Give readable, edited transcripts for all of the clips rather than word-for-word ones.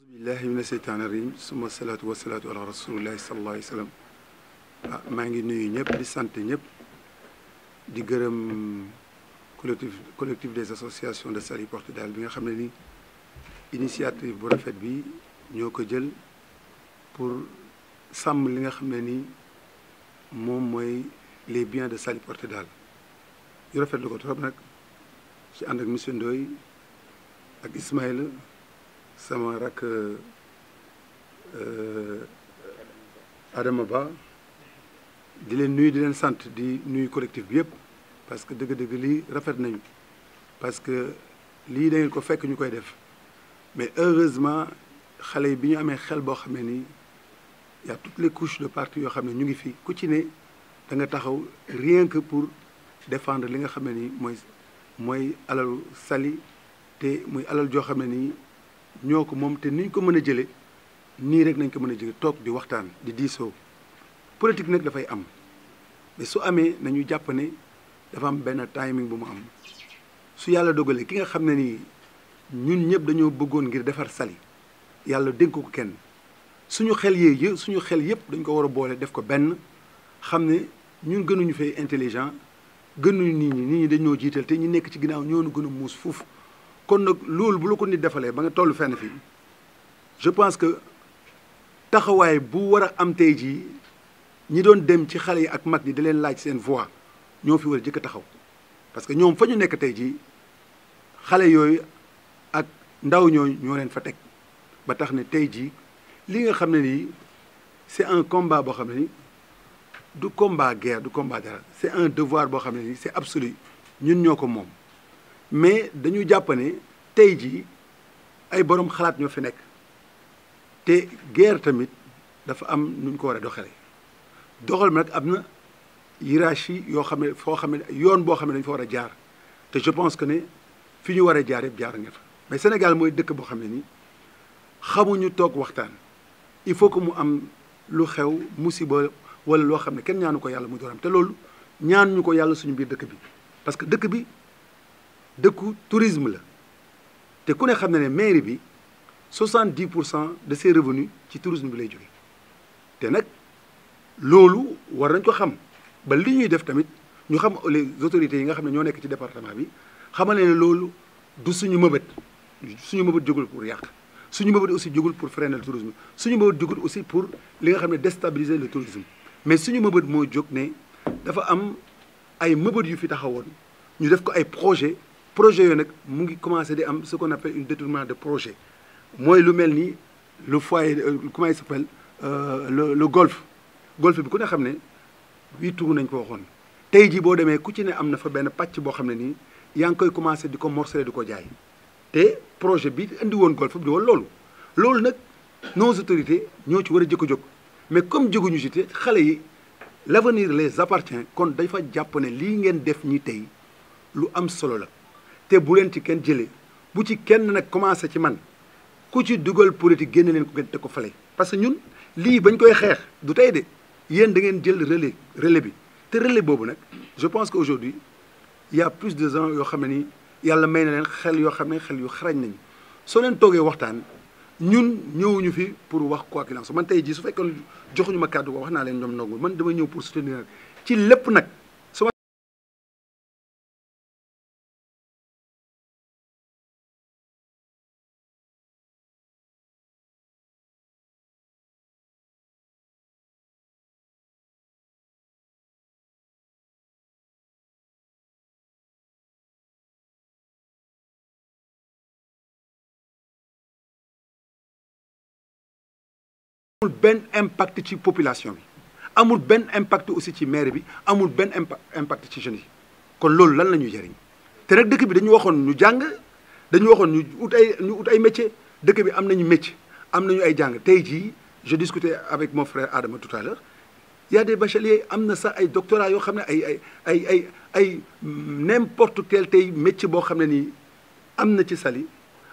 billahi mina seytaani rajim suma salaatu wasalaatu ala rasulillahi sallallahu alayhi wa sallam maa ngi nuyu ñëpp di sant ñëpp di gërëm collectif des associations de Saly Portudal bi nga xam ne ni initiative bu rafet bi ñoo ko jël pour sàmm li nga xam ne ni moom mooy les biens de Saly Portudal ñu rafetlu ko trop nag ci ànd ak monsieur Ndoye ak Ismaïla sama rak Adama Ba di leen nuyu di leen sant di nuyu collectif bi yëpp parce que dëgg-dëgg lii rafet nañu parce que lii da ngeen ko fekk ñu koy def mais heureusement xale yi bi ñu amee xel boo xam ne nii y a toutes les couches de parti yoo xam ne ñu ngi fi ku ci ne da nga taxaw rien que pour défendre li nga xam ne nii mooy alalu Saly te muy alal joo xam ne nii ñoo ko moom te niñ ko mën a jëlee nii rek nañ ko mën a jëlee toog di waxtaan di diisoo politique nag dafay am mais su amee nañu jàpp ne dafa am benn timing bu mu am su yàlla dogalee ki nga xam ne nii ñun ñëpp dañoo bëggoon ngir defar Saly yàlla dénk ko kenn suñu xel yëpp dañ ko war a boole def ko benn xam ne ñun gënuñu fay intelligent gënuñu nit ñi dañoo jiital te ñu nekk ci ginnaaw ñoo nu gën a muus fuuf kon nag loolu bu la ko nit defalee ba nga toll fenn fii je pense que taxawaay bu war a am tey jii ñi doon dem ci xale yi ak mag ñi di leen laaj seen voix ñoo fi war a jëkk a taxaw parce que ñoom fa ñu nekk tey jii xale yooyu ak ndaw ñooñu ñoo leen fa teg ba tax ne tey jii li nga xam ne nii c'est un combat boo xam ne ni du combat guerre du combat dara c'est un devoir boo xam ne ni c'est absolu ñun ñoo ko moom mais dañu jàpp ne tey jii ay borom xalaat ñoo fi nekk te guerre tamit dafa am nu ñu ko war a doxalee doxal mi nag am na hiérarchie yoo xam ne foo xam ne yoon boo xam ne dañu fa war a jaar te je pense que ne fi ñu war a jaar yëpp jaar nga fa mais Sénégal mooy dëkk boo xam ne ni xamuñu toog waxtaan il faut que mu am lu xew musiba wala loo xam ne kenn ñaanu ko yàlla mu door am te loolu ñaan ñu ko yàlla suñu biir dëkk bi parce que dëkk bi dëkku tourisme la te ku ne xam ne ne mairie bi 70% de ses revenus ci tourisme bi lay jóge te nag loolu war nañ ko xam ba li ñuy def tamit ñu xam les autorités yi nga xam ne ñoo nekk ci département bi xamal ne loolu du suñu mëbët jógul pour yàq suñu mëbët aussi jógul pour freiner le tourisme suñu mëbët jógul aussi pour li nga xam ne déstabiliser le tourisme mais suñu mëbët moo jóg ne dafa am ay mëbët yu fi taxawoon ñu def ko ay projet yooyu nag mu ngi commencé di am ce qu'on appelle un détournement de projet mooy lu mel ni le foyer comment il s'appelle le golf bi ku ne xam ne 8 tours nañ ko waxoon tey jii boo demee ku ci ne am na fa benn pàcc boo xam ne nii yaa ngi koy commencé di ko morceler di ko jaay te projet bi indi woon golf bi di woon loolu nag nos autorités ñoo ci war a jëkk a jóg mais comme jóguñu ci te xale yi l'avenir les appartient kon dafa jàpp ne lii ngeen def ñi tey lu am solo la te bu leen ci kenn jëlee bu ci kenn nag commencé ci man ku ci dugal politique génne leen ko ngeen teg ko fale parce que ñun lii bañ koy xeex du tey de yéen da ngeen jël relais bi te relais boobu nag je pense que aujourd'hui il y a plus de gens yoo xam ne ni yàlla may na leen xel yoo xam ne xel yu xarañ nañu soo leen toogee waxtaan ñun ñëwuñu fi pour wax quoi qu'il en soit man tey jii su fekkoon joxuñu ma kàddu ko wax naa leen ñoom nongul man dama ñëw pour soutenir ci lépp nag amul benn impact ci population bi amul benn impact aussi ci maire bi amul benn impact ci jeunes yi kon loolu lan la ñuy jëriñ te nag dëkk bi dañu waxoon ñu jàng dañu waxoon ñu ut ay métier dëkk bi am nañu métier am nañu ay jàng tey jii je discutais avec mon frère Adama tout à l'heure il y a des bacheliers am na sax ay doctorats yoo xam ne ay n'importe quel tey métier boo xam ne nii am na ci Saly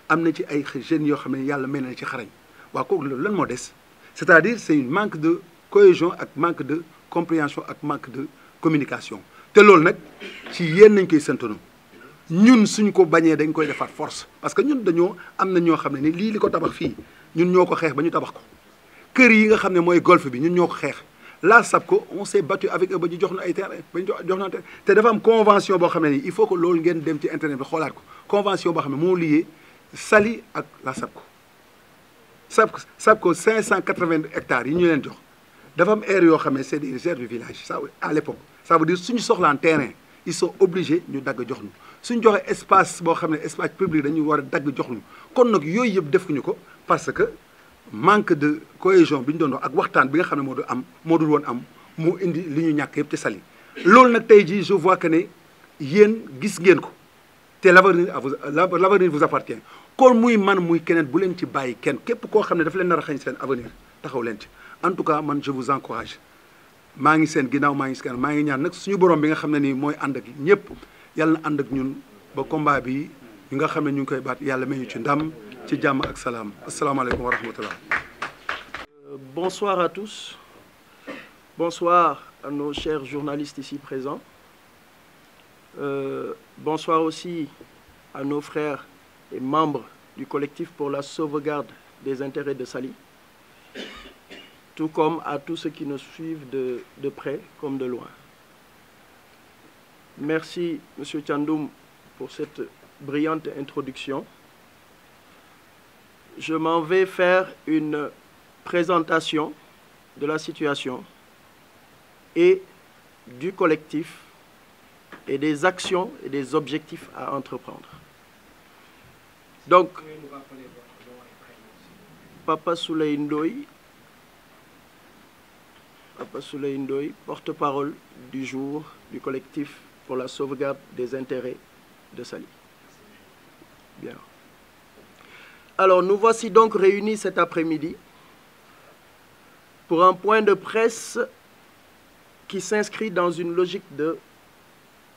am na ci ay jeunes yoo xam ne yàlla may na ci xarañ waaw kooku loolu lan moo des c'est-à-dire c'est une manque de cohésion ak manque de compréhension ak manque de communication te loolu nag ci yéen nañ koy santanu ñun suñ ko bañee dañ koy defaat force parce que ñun dañoo am na ñoo xam ne ni lii li ko tabax fii ñun ñoo ko xeex ba ñu tabax ko kër yi nga xam ne mooy golf bi ñun ñoo ko xeex la SAPCO on s'est battu avec eux ba ñu jox na ay terrain ba ñu jox na te dafa am convention boo xam ne nii il faut que loolu ngeen dem ci internet bi xoolaat ko convention boo xam ne moo lié Saly ak la SAPCO 580 hectares yi ñu leen jox dafa am aire yoo xam ne c'est des réserves du village ça à l'époque ça veut dire suñu soxlaan terrain ils sont obligés ñu dagg jox ñu suñ joxe espace boo xam ne espace public dañuy war a dagg jox ñu kon nag yooyu yëpp defuñu ko parce que manque de cohésion bi ñu doon wax ak waxtaan bi nga xam ne moo dul woon am moo indi li ñu ñàkk yëpp ci Saly loolu nag tey jii je vois que ne yéen gis ngeen ko te l'avenir vous appartient kon muy man muy keneen bu leen ci bàyyi kenn képp koo xam ne dafa leen nar a xañ seen avenir taxaw leen ci en tout cas man je vous encourage maa ngi seen ginnaaw maa ngi seen maa ngi ñaan nag suñu borom bi nga xam ne nii mooy ànd ak ñëpp yàlla na ànd ak ñun ba combat bi ñu nga xam ne ñu ngi koy baat yàlla may ñu ci ndam ci jàmm ak salaam asalaamaaleykum wa rahmatullah. Bonsoir à tous. Bonsoir à nos chers journalistes ici présents. Bonsoir aussi à nos frères et membres du collectif pour la sauvegarde des intérêts de Saly, tout comme à tous ceux qui nous suivent de près comme de loin. Merci, Monsieur Thiandoum, pour cette brillante introduction. Je m'en vais faire une présentation de la situation et du collectif et des actions et des objectifs à entreprendre. Donc, Papa Souley Ndoye, porte-parole du jour du collectif pour la sauvegarde des intérêts de Saly. Bien. Alors, nous voici donc réunis cet après-midi pour un point de presse qui s'inscrit dans une logique de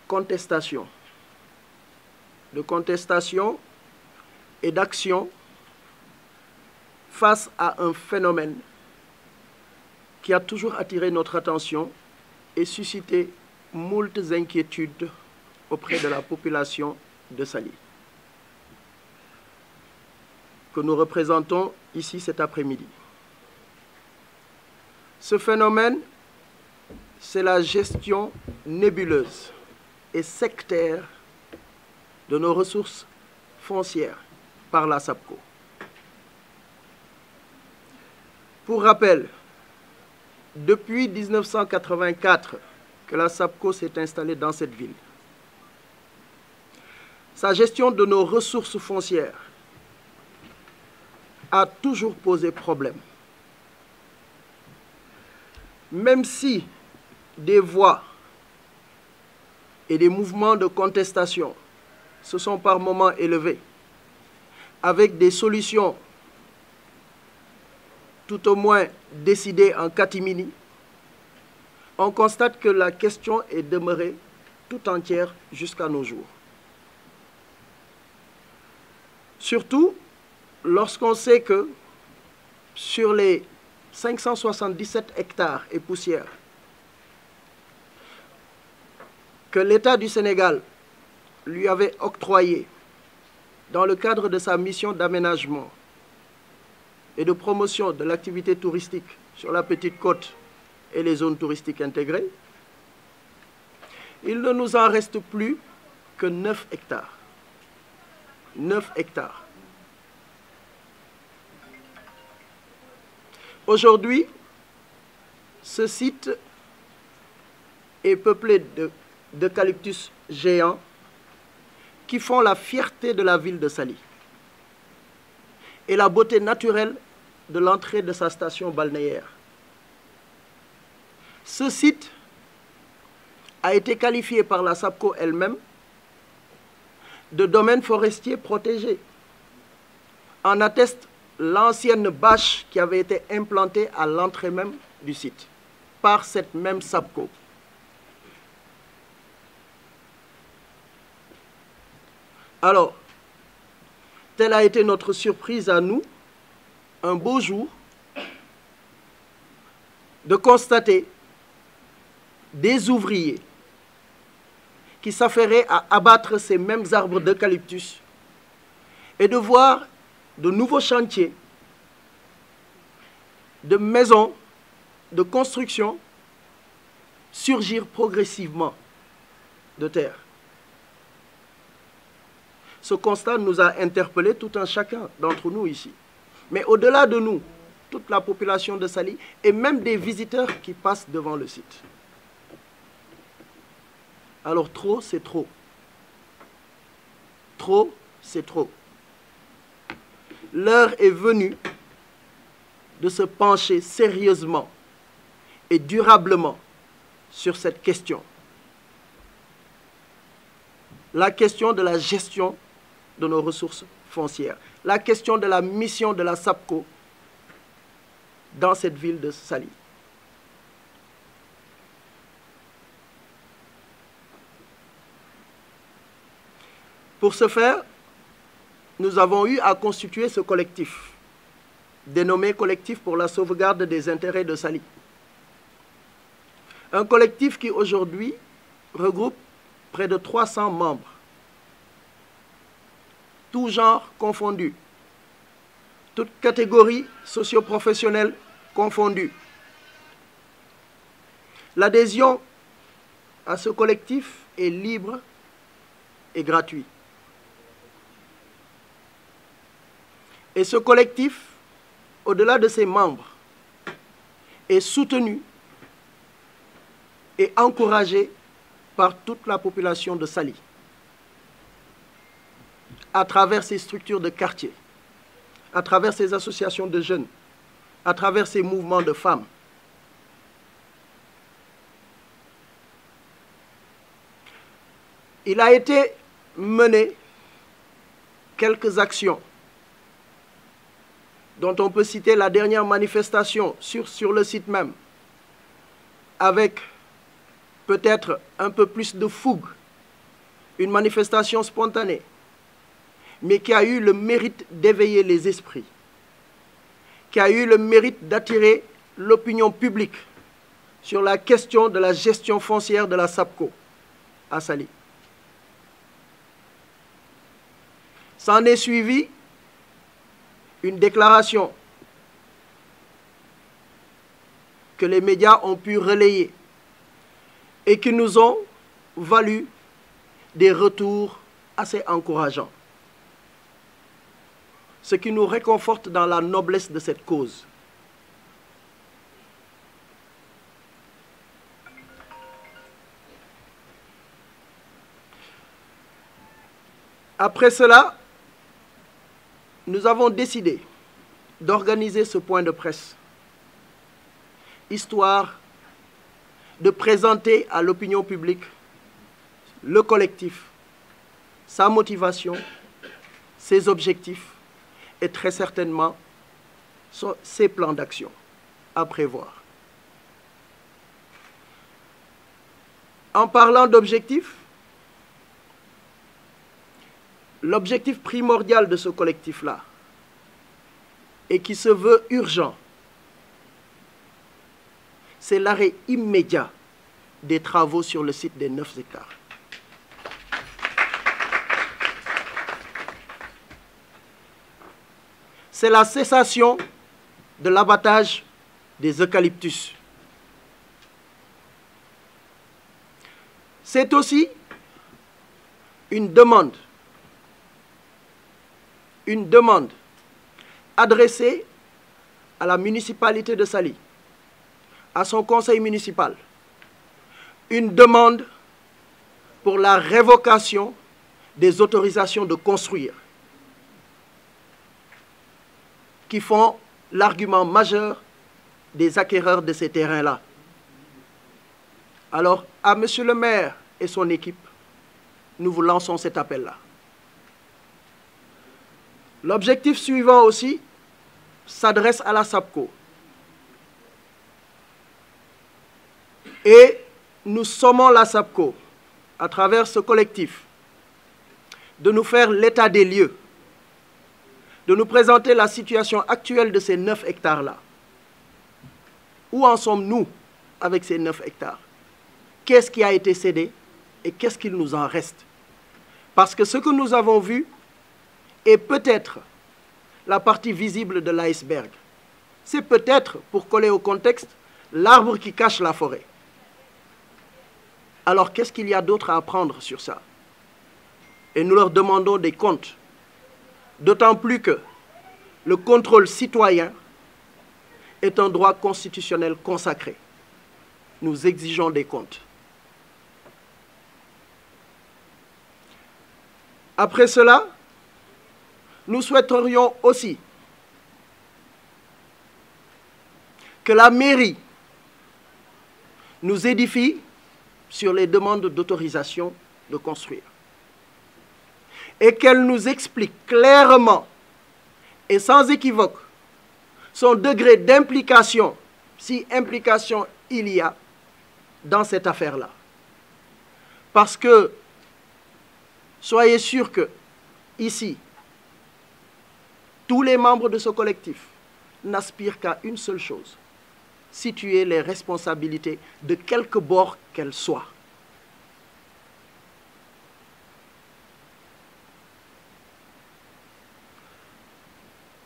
contestation et d'action face à un phénomène qui a toujours attiré notre attention et suscité moult inquiétudes auprès de la population de Saly, que nous représentons ici cet après-midi. Ce phénomène, c'est la gestion nébuleuse et sectaire de nos ressources foncières par la SAPCO. Pour rappel, depuis 1984 que la SAPCO s'est installée dans cette ville, sa gestion de nos ressources foncières a toujours posé problème. Même si des voix et des mouvements de contestation se sont par moments élevés, avec des solutions tout au moins décidées en catimini, on constate que la question est demeurée tout entière jusqu'à nos jours. Surtout lorsqu'on sait que sur les 577 hectares et poussières que l'État du Sénégal lui avait octroyé dans le cadre de sa mission d'aménagement et de promotion de l'activité touristique sur la Petite Côte et les zones touristiques intégrées, il ne nous en reste plus que 9 hectares. 9 hectares. Aujourd'hui, ce site est peuplé d'eucalyptus géants qui font la fierté de la ville de Saly et la beauté naturelle de l'entrée de sa station balnéaire. Ce site a été qualifié par la SAPCO elle-même de domaine forestier protégé. En atteste l'ancienne bâche qui avait été implantée à l'entrée même du site par cette même SAPCO. Alors, telle a été notre surprise à nous, un beau jour, de constater des ouvriers qui s'affairaient à abattre ces mêmes arbres d'eucalyptus et de voir de nouveaux chantiers de maisons de construction surgir progressivement de terre. Ce constat nous a interpellés tout un chacun d'entre nous ici. Mais au-delà de nous, toute la population de Saly et même des visiteurs qui passent devant le site. Alors trop, c'est trop. Trop, c'est trop. L'heure est venue de se pencher sérieusement et durablement sur cette question. La question de la gestion de nos ressources foncières. La question de la mission de la SAPCO dans cette ville de Saly. Pour ce faire, nous avons eu à constituer ce collectif, dénommé Collectif pour la sauvegarde des intérêts de Saly. Un collectif qui aujourd'hui regroupe près de 300 membres, tous genres confondus, toutes catégories socio-professionnelles confondues. L'adhésion à ce collectif est libre et gratuite. Et ce collectif, au-delà de ses membres, est soutenu et encouragé par toute la population de Saly, à travers ses structures de quartier, à travers ses associations de jeunes, à travers ses mouvements de femmes. Il a été mené quelques actions dont on peut citer la dernière manifestation sur le site même, avec peut-être un peu plus de fougue, une manifestation spontanée, mais qui a eu le mérite d'éveiller les esprits, qui a eu le mérite d'attirer l'opinion publique sur la question de la gestion foncière de la SAPCO à Saly. S'en est suivi une déclaration que les médias ont pu relayer et qui nous ont valu des retours assez encourageants. Ce qui nous réconforte dans la noblesse de cette cause. Après cela, nous avons décidé d'organiser ce point de presse, histoire de présenter à l'opinion publique le collectif, sa motivation, ses objectifs et très certainement ses plans d'action à prévoir. En parlant d'objectifs, l'objectif primordial de ce collectif-là, et qui se veut urgent, c'est l'arrêt immédiat des travaux sur le site des 9 hectares. C'est la cessation de l'abattage des eucalyptus. C'est aussi une demande adressée à la municipalité de Saly, à son conseil municipal, une demande pour la révocation des autorisations de construire, qui font l'argument majeur des acquéreurs de ces terrains-là. Alors, à Monsieur le maire et son équipe, nous vous lançons cet appel-là. L'objectif suivant aussi s'adresse à la SAPCO. Et nous sommons la SAPCO, à travers ce collectif, de nous faire l'état des lieux, de nous présenter la situation actuelle de ces 9 hectares-là. Où en sommes-nous avec ces 9 hectares? Qu'est-ce qui a été cédé et qu'est-ce qu'il nous en reste? Parce que ce que nous avons vu est peut-être la partie visible de l'iceberg. c'est peut-être, pour coller au contexte, l'arbre qui cache la forêt. Alors qu'est-ce qu'il y a d'autre à apprendre sur ça? Et nous leur demandons des comptes. D'autant plus que le contrôle citoyen est un droit constitutionnel consacré. Nous exigeons des comptes. Après cela, nous souhaiterions aussi que la mairie nous édifie sur les demandes d'autorisation de construire et qu'elle nous explique clairement et sans équivoque son degré d'implication, si implication il y a, dans cette affaire-là. Parce que, soyez sûrs que, ici, tous les membres de ce collectif n'aspirent qu'à une seule chose, situer les responsabilités de quelque bord qu'elles soient.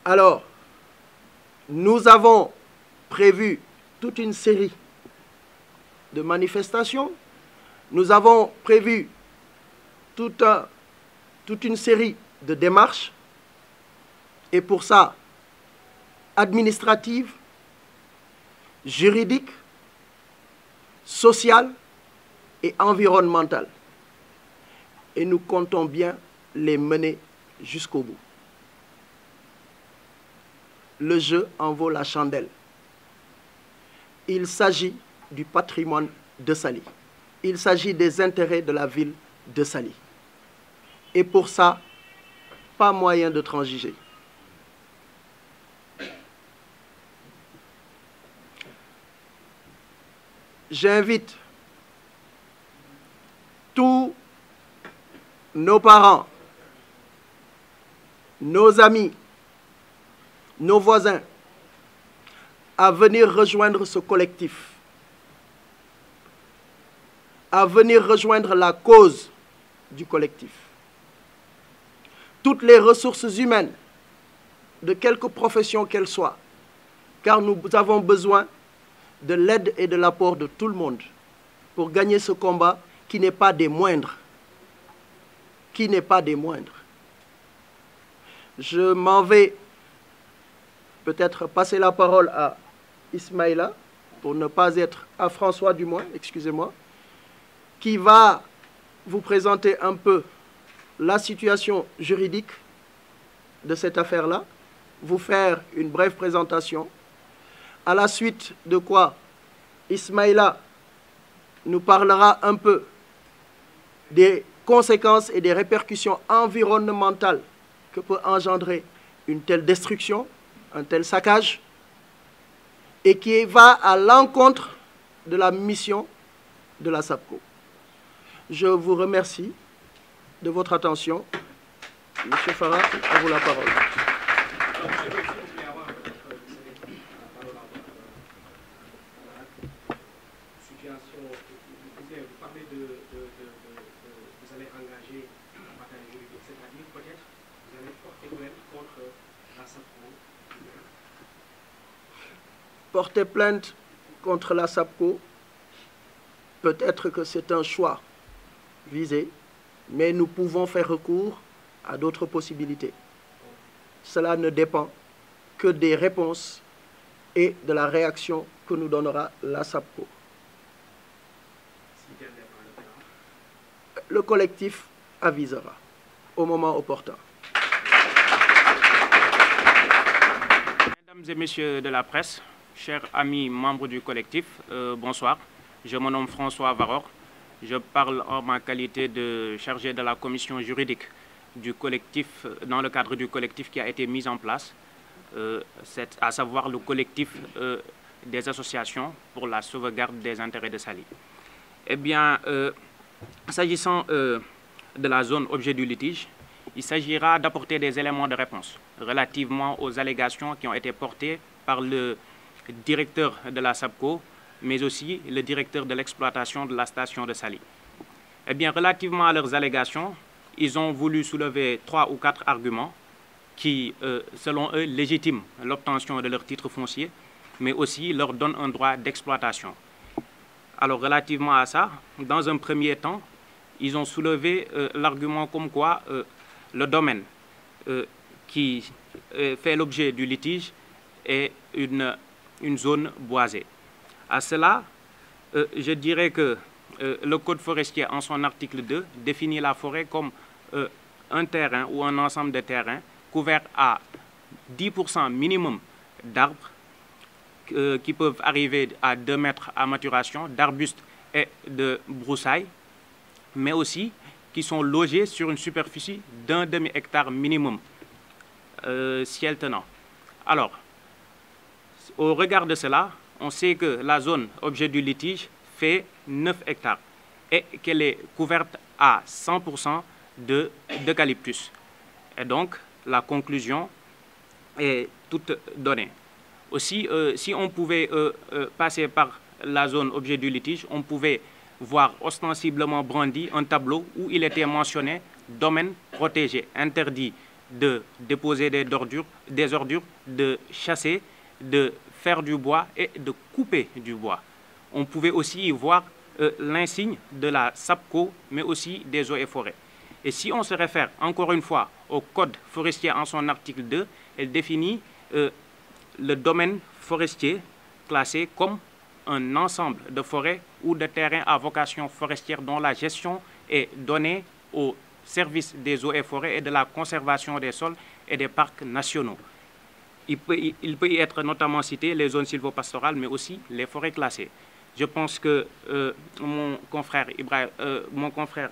Alors, nous avons prévu toute une série de manifestations, nous avons prévu toute une série de démarches, et pour ça, administratives, juridiques, sociales et environnementales. Et nous comptons bien les mener jusqu'au bout. Le jeu en vaut la chandelle. Il s'agit du patrimoine de Saly. Il s'agit des intérêts de la ville de Saly. Et pour ça, pas moyen de transiger. J'invite tous nos parents, nos amis, nos voisins à venir rejoindre ce collectif, à venir rejoindre la cause du collectif. Toutes les ressources humaines, de quelque profession qu'elles soient, car nous avons besoin de l'aide et de l'apport de tout le monde pour gagner ce combat qui n'est pas des moindres. Qui n'est pas des moindres. Je m'en vais peut-être passer la parole à Ismaïla, pour ne pas être à François du moins, excusez-moi, qui va vous présenter un peu la situation juridique de cette affaire-là, vous faire une brève présentation, à la suite de quoi Ismaïla nous parlera un peu des conséquences et des répercussions environnementales que peut engendrer une telle destruction, un tel saccage, et qui va à l'encontre de la mission de la SAPCO. Je vous remercie de votre attention. Monsieur Farah, à vous la parole. Vous allez engager la bataille juridique, c'est-à-dire peut-être vous allez porter plainte contre la SAPCO. Porter plainte contre la SAPCO, peut-être que c'est un choix visé, mais nous pouvons faire recours à d'autres possibilités. Cela ne dépend que des réponses et de la réaction que nous donnera la SAPCO. Le collectif avisera au moment opportun. Mesdames et messieurs de la presse, chers amis membres du collectif, bonsoir. Je me nomme François Varor. Je parle en ma qualité de chargé de la commission juridique du collectif, dans le cadre du collectif qui a été mis en place, à savoir le collectif des associations pour la sauvegarde des intérêts de Saly. Eh bien, s'agissant de la zone objet du litige, il s'agira d'apporter des éléments de réponse relativement aux allégations qui ont été portées par le directeur de la SAPCO, mais aussi le directeur de l'exploitation de la station de Saly. Eh bien, relativement à leurs allégations, ils ont voulu soulever 3 ou 4 arguments qui, selon eux, légitiment l'obtention de leur titre foncier, mais aussi leur donnent un droit d'exploitation. Alors, relativement à ça, dans un premier temps, ils ont soulevé l'argument comme quoi le domaine qui fait l'objet du litige est une zone boisée. À cela, je dirais que le Code forestier, en son article 2, définit la forêt comme un terrain ou un ensemble de terrains couverts à 10% minimum d'arbres qui peuvent arriver à 2 mètres à maturation, d'arbustes et de broussailles, mais aussi qui sont logés sur une superficie d'un demi-hectare minimum, ciel tenant. Alors, au regard de cela, on sait que la zone objet du litige fait 9 hectares et qu'elle est couverte à 100% d'eucalyptus. Et donc, la conclusion est toute donnée. Aussi, si on pouvait passer par la zone objet du litige, on pouvait voir ostensiblement brandi un tableau où il était mentionné « domaine protégé, interdit de déposer des ordures, de chasser, de faire du bois et de couper du bois ». On pouvait aussi y voir l'insigne de la SAPCO, mais aussi des eaux et forêts. Et si on se réfère encore une fois au Code forestier en son article 2, elle définit le domaine forestier classé comme un ensemble de forêts ou de terrains à vocation forestière dont la gestion est donnée au service des eaux et forêts et de la conservation des sols et des parcs nationaux. Il peut y être notamment cité les zones sylvopastorales, mais aussi les forêts classées. Je pense que mon confrère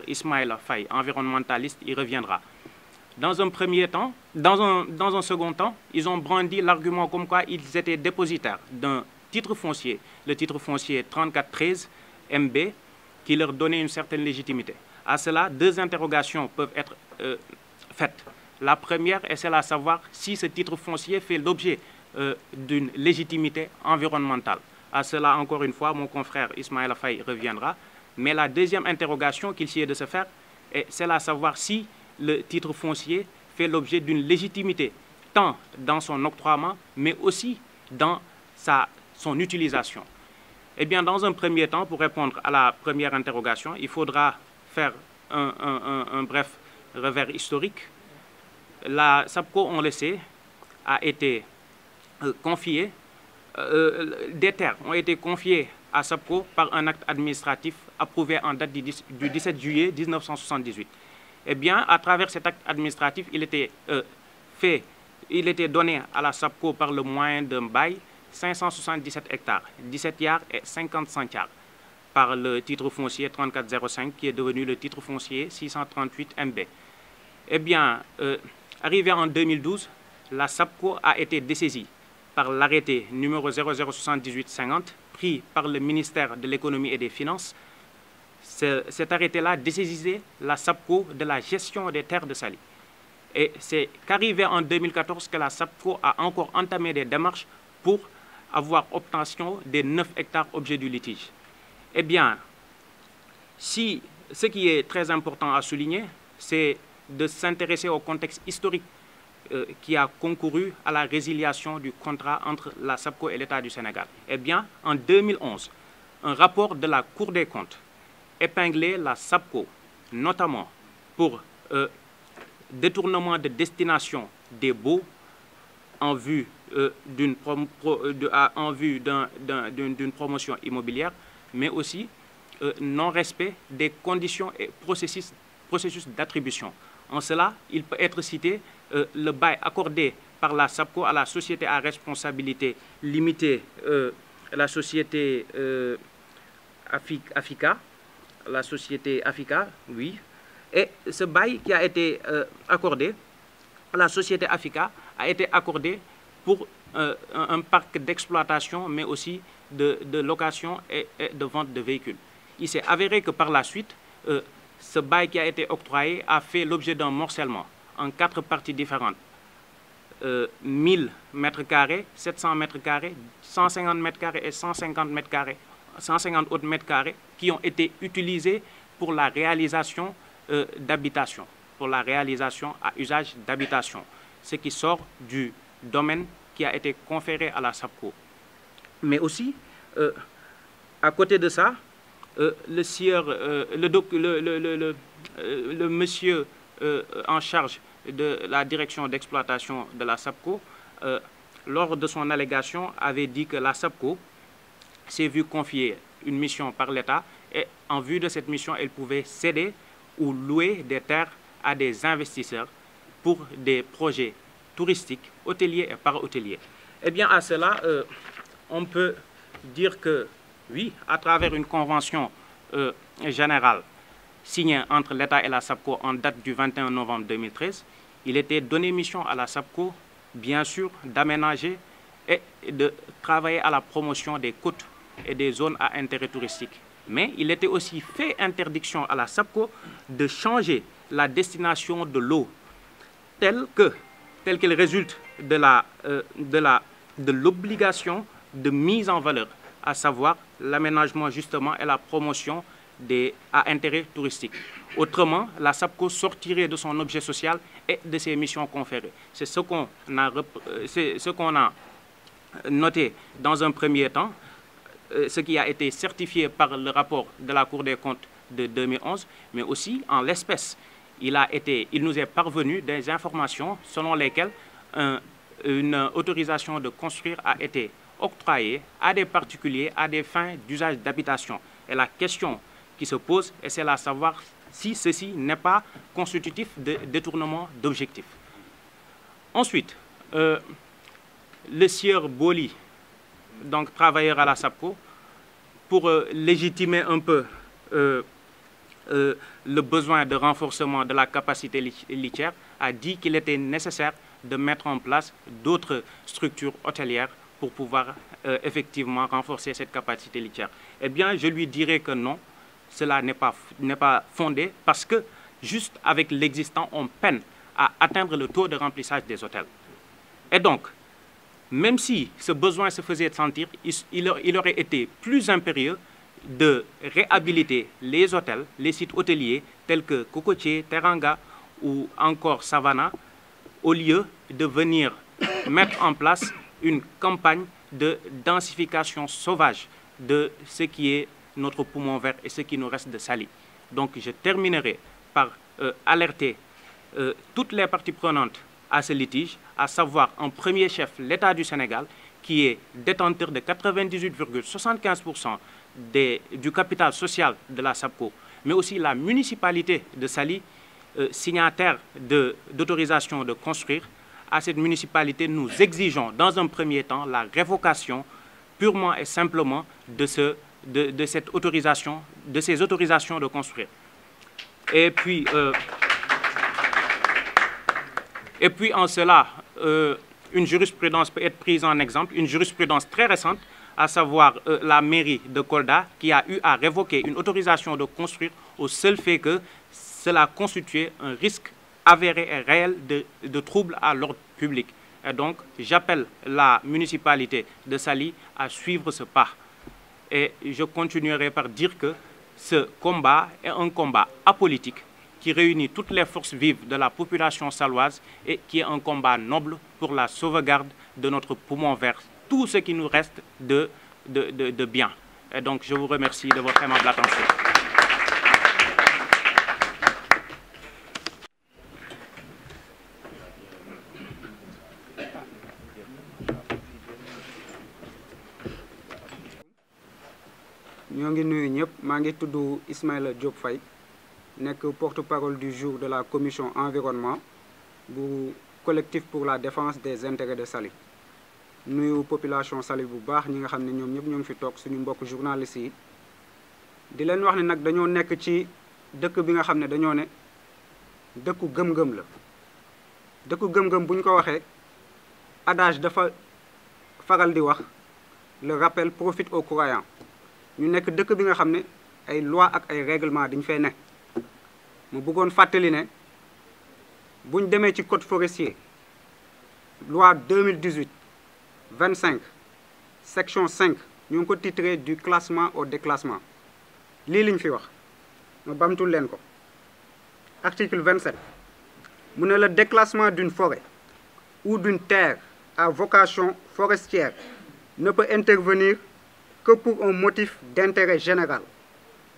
Ismaël Faye, environnementaliste, y reviendra. Dans un second temps, ils ont brandi l'argument comme quoi ils étaient dépositaires d'un titre foncier, le titre foncier 3413 MB, qui leur donnait une certaine légitimité. À cela, 2 interrogations peuvent être faites. La première est celle à savoir si ce titre foncier fait l'objet d'une légitimité environnementale. À cela, encore une fois, mon confrère Ismaël Faye reviendra. Mais la deuxième interrogation qu'il sied de se faire est celle à savoir si le titre foncier fait l'objet d'une légitimité, tant dans son octroiement, mais aussi dans son utilisation. Eh bien, dans un premier temps, pour répondre à la première interrogation, il faudra faire un bref revers historique. La SAPCO, on le sait, a été confiée, des terres ont été confiées à SAPCO par un acte administratif approuvé en date du 17 juillet 1978. Eh bien, à travers cet acte administratif, il était donné à la SAPCO par le moyen d'un bail 577 hectares, 17 yards et 55 yards, par le titre foncier 3405 qui est devenu le titre foncier 638 MB. Eh bien, arrivé en 2012, la SAPCO a été dessaisie par l'arrêté numéro 007850 pris par le ministère de l'économie et des finances. Cet arrêté-là dessaisissait la SAPCO de la gestion des terres de Saly. Et c'est qu'arrivé en 2014 que la SAPCO a encore entamé des démarches pour avoir obtention des 9 hectares objets du litige. Eh bien, ce qui est très important à souligner, c'est de s'intéresser au contexte historique qui a concouru à la résiliation du contrat entre la SAPCO et l'État du Sénégal. Eh bien, en 2011, un rapport de la Cour des comptes épinglait la SAPCO, notamment pour détournement de destination des baux en vue d'une promotion immobilière, mais aussi non-respect des conditions et processus d'attribution. En cela, il peut être cité le bail accordé par la SAPCO à la société à responsabilité limitée, la société Africa, oui. Et ce bail qui a été accordé à la société Africa a été accordé pour un parc d'exploitation, mais aussi de location et de vente de véhicules. Il s'est avéré que par la suite, ce bail qui a été octroyé a fait l'objet d'un morcellement en 4 parties différentes. 1000 mètres carrés, 700 mètres carrés, 150 mètres carrés et 150 mètres carrés, 150 autres mètres carrés qui ont été utilisés pour la réalisation d'habitation, pour la réalisation à usage d'habitation. ce qui sort du domaine qui a été conféré à la SAPCO. Mais aussi, à côté de ça, le monsieur en charge de la direction d'exploitation de la SAPCO, lors de son allégation, avait dit que la SAPCO s'est vue confier une mission par l'État et en vue de cette mission, elle pouvait céder ou louer des terres à des investisseurs pour des projets touristiques, hôteliers et para-hôteliers. Eh bien, à cela, on peut dire que, oui, à travers une convention générale signée entre l'État et la SAPCO en date du 21 novembre 2013, il était donné mission à la SAPCO, bien sûr, d'aménager et de travailler à la promotion des côtes et des zones à intérêt touristique. Mais il était aussi fait interdiction à la SAPCO de changer la destination de l'eau telle qu'elle résulte de l'obligation de mise en valeur, à savoir l'aménagement justement et la promotion à intérêt touristique. Autrement, la SAPCO sortirait de son objet social et de ses missions conférées. C'est ce qu'on a noté dans un premier temps, ce qui a été certifié par le rapport de la Cour des comptes de 2011, mais aussi en l'espèce. Il nous est parvenu des informations selon lesquelles une autorisation de construire a été octroyée à des particuliers à des fins d'usage d'habitation. Et la question qui se pose, c'est de savoir si ceci n'est pas constitutif de détournement d'objectifs. Ensuite, le sieur Boli, donc travailleur à la SAPCO, pour légitimer un peu le besoin de renforcement de la capacité litière, a dit qu'il était nécessaire de mettre en place d'autres structures hôtelières pour pouvoir effectivement renforcer cette capacité litière. Eh bien, je lui dirais que non, cela n'est pas fondé parce que juste avec l'existant, on peine à atteindre le taux de remplissage des hôtels. Et donc, même si ce besoin se faisait sentir, il aurait été plus impérieux de réhabiliter les hôtels, les sites hôteliers tels que Cocotier, Teranga ou encore Savannah, au lieu de venir mettre en place une campagne de densification sauvage de ce qui est notre poumon vert et ce qui nous reste de Saly. Donc je terminerai par alerter toutes les parties prenantes à ce litige, à savoir en premier chef l'État du Sénégal, qui est détenteur de 98,75% du capital social de la SAPCO, mais aussi la municipalité de Saly, signataire d'autorisation de construire. À cette municipalité, nous exigeons dans un premier temps la révocation purement et simplement de ces autorisations de construire. Et puis en cela, une jurisprudence peut être prise en exemple, une jurisprudence très récente, à savoir la mairie de Kolda, qui a eu à révoquer une autorisation de construire au seul fait que cela constituait un risque avéré et réel de troubles à l'ordre public. Et donc, j'appelle la municipalité de Saly à suivre ce pas. Et je continuerai par dire que ce combat est un combat apolitique qui réunit toutes les forces vives de la population saloise et qui est un combat noble pour la sauvegarde de notre poumon vert, tout ce qui nous reste de bien. Et donc, je vous remercie de votre aimable attention. ñoo ngi nuyu ñëpp maa ngi tudd Ismaïla Diop Faye nekk porte-parole du jour de la commission environnement bu collectif pour la défense des intérêts de Saly nuyu population Saly bu baax ñi nga xam ne ñoom ñëpp ñoo ngi fi toog suñu mbokk journalistes yi di leen wax ne nag dañoo nekk ci dëkk bi nga xam ne dañoo ne dëkku gëm-gëm la dëkku gëm-gëm bu ñu ko waxee adage dafa faral di wax le rappel profite aux croyants ñu nekk dëkk bi nga xam ne ay loi ak ay règlement dañu fay ne mu bëggoon fàttali ne buñ demee ci code forestier loi 2018-25 section 5 ñu ngi ko titré du classement au déclassement lii liñ fi wax ma bamtul leen ko article 27 mu ne le déclassement d'une forêt ou d'une terre à vocation forestière ne peut intervenir que pour un motif d'intérêt général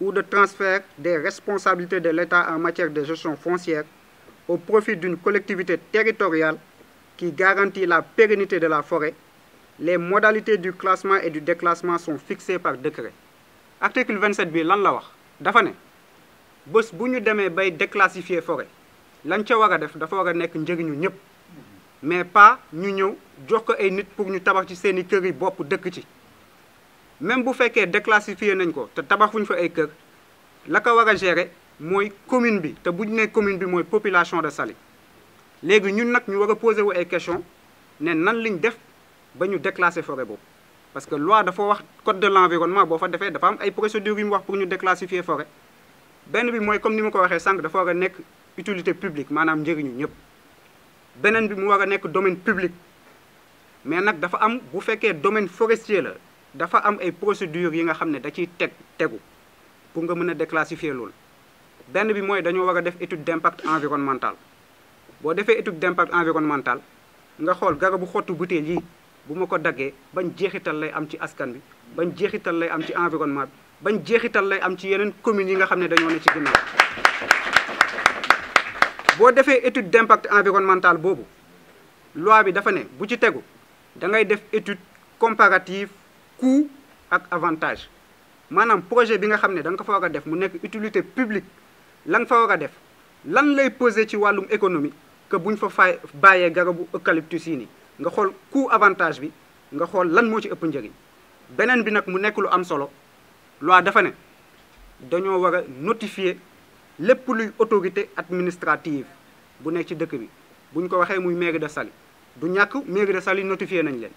ou de transfert des responsabilités de l'État en matière de gestion foncière au profit d'une collectivité territoriale qui garantit la pérennité de la forêt. Les modalités du classement et du déclassement sont fixées par décret. Article 27 bi lan la wax dafa ne bés bu ñu demee bay déclassifier forêt lañ ca war a def dafa war a nekk njëriñu ñëpp mais pas ñu ñëw jox ko ay nit pour ñu tabax ci seeni kër yi bopp dëkk ci. Même bu fekkee déclassifié nañ ko te tabaxuñ fa ay kër la ko war a gérer mooy commune bi te bu ñu nee commune bi mooy population de Saly léegi ñun nag ñu war a poser wu ay question ne nan liñ def ba ñu déclasser forêt boobu parce que loi dafa wax code de l'environnement boo fa defee dafa am ay procédures yu mu wax pour ñu déclassifier forêt benn bi mooy comme ni ma ko waxee sànq dafa war a nekk utilité publique maanaam njëriñu ñëpp beneen bi mu war a nekk domaine public mais nag dafa am bu fekkee domaine forestier la dafa am ay procédures yi nga xam ne da ciy tegu pour nga mën a déclassifier loolu benn bi mooy dañoo war a def étude d'impact environnemental boo defee étude d'impact environnemental nga xool garabu xottu butéel yi bu ma ko daggee bañ jeexital lay am ci askan bi bañ jeexital lay am ci environnement bi bañ jeexital lay am ci yeneen communes yi nga xam ne dañoo ne ci ginnaaw boo defee étude d'impact environnemental boobu loi bi dafa ne bu ci tegu da ngay def étude comparative coût ak avantage maanaam projet bi nga xam ne da nga ko fa war a def mu nekk utilité publique la nga fa war a def lan lay peser ci wàllum économie que buñ fa bàyyee garabu eucalyptus yi nii nga xool coût avantage bi nga xool lan moo ci ëpp njëriñ beneen bi nag mu nekk lu am solo loi dafa ne dañoo war a notifier lépp luy autorité administrative bu nekk ci dëkk bi buñ ko waxee muy mairie de Saly du ñàkk mairie de Saly notifier nañ leen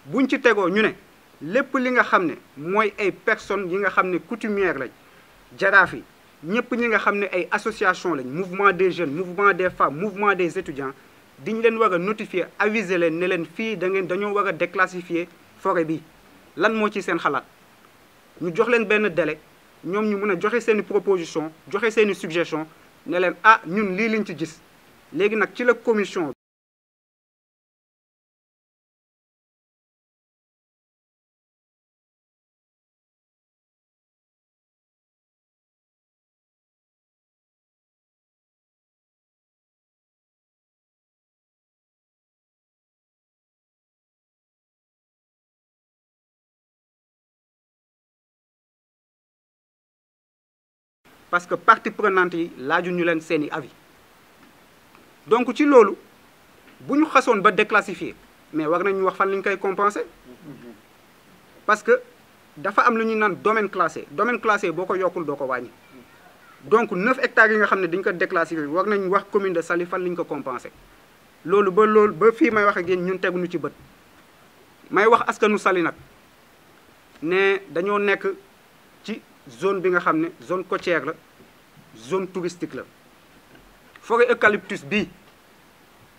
buñ ci tegoo ñu ne lépp li nga xam ne mooy ay personnes yi nga xam ne coutumières lañ jaraaf yi ñëpp ñi nga xam ne ay association lañ mouvement des jeunes mouvement des femmes mouvement des étudiants diñ leen war a notifier aviser leen ne leen fii dañoo war a déclassifier forêt bi lan moo ci seen xalaat ñu jox leen benn délai ñoom ñu mën a joxe seen i proposition joxe seen i suggestion ne leen ah ñun lii liñ ci gis léegi nag ci la commission parce que partie prenante yi laaju ñu leen seeni avis donc ci loolu bu ñu xasoon ba déclassifier mais war nañu wax fan la ñu koy compenser parce que dafa am lu ñuy naan domaine classé boo ko yokkul doo ko wàññi donc 9 hectares yi nga xam ne dañu ko déclassifier war nañu wax commune de Saly fan la ñu ko compenser loolu ba fii may wax ak yéen ñun teguñu ci bët may wax askanu Saly nag ne dañoo nekk ci zone bi nga xam ne zone côtière la zone touristique la forêt eucalyptus bii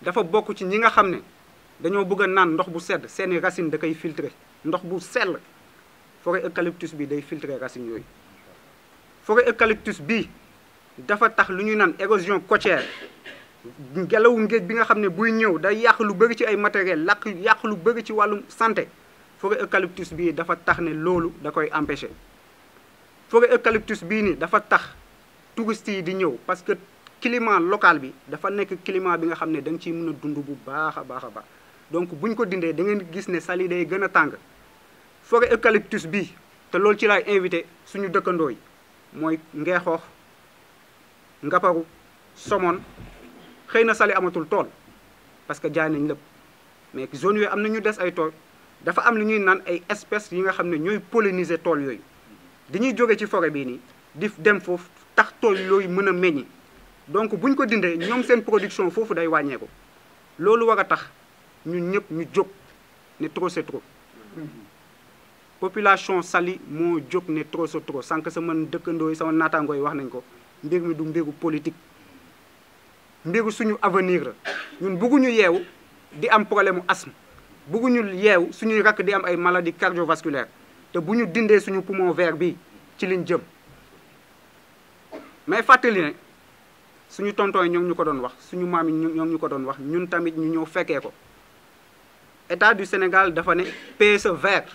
dafa bokk ci ñi nga xam ne dañoo bëgg a naan ndox bu sedd seeni racine da koy filtrer ndox bu sell forêt eucalyptus bii day filtrer racines yooyu forêt eucalyptus bii dafa tax lu ñuy naan érosion côtière ngelawu géej bi nga xam ne buy ñëw day yàq lu bëri ci ay matériel yàq lu bëri ci wàllum santé forêt eucalyptus bii dafa tax ne loolu da koy empêcher forêt eucalyptus bii nii dafa tax touristes yi di ñëw parce que climat local bi dafa nekk climat bi nga xam ne da nga ciy mën a dund bu baax a baax a baax donc buñ ko dindee da ngeen gis ne Saly day gën a tàng forêt eucalyptus bii te loolu ci laay invité suñu dëkkandoo yi mooy Ngeexoox Ngaparu Somone xëy na Saly amatul tool parce que jaay nañ lépp mais zone yooyu am na ñu des ay tool dafa am lu ñuy naan ay espèces yi nga xam ne ñooy polliniser tool yooyu dañuy jóge ci forêt bii nii di dem foofu tax tool yooyu mën a meññi donc buñ ko dindee ñoom seen production foofu day wàññeeku loolu war a tax ñun ñëpp ñu jóg ne trop c'est trop population Saly moo jóg ne trop c'est trop sànq sama dëkkandoo yi sama naataangoo yi wax nañ ko mbir mi du mbiru politique mbiru suñu avenir la ñun bëgguñu yeewu di am problème mu asthme bëgguñu yeewu suñuy rakk di am ay maladies cardiovasculaires te bu ñu dindee suñu poumon vert bi ci liñ jëm mais fàttali ne suñu tonton yi ñoo ngi ñu ko doon wax suñu maam yi ñoo ngi ñu ko doon wax ñun tamit ñu ñëw fekkee ko état du Sénégal dafa ne PSE vert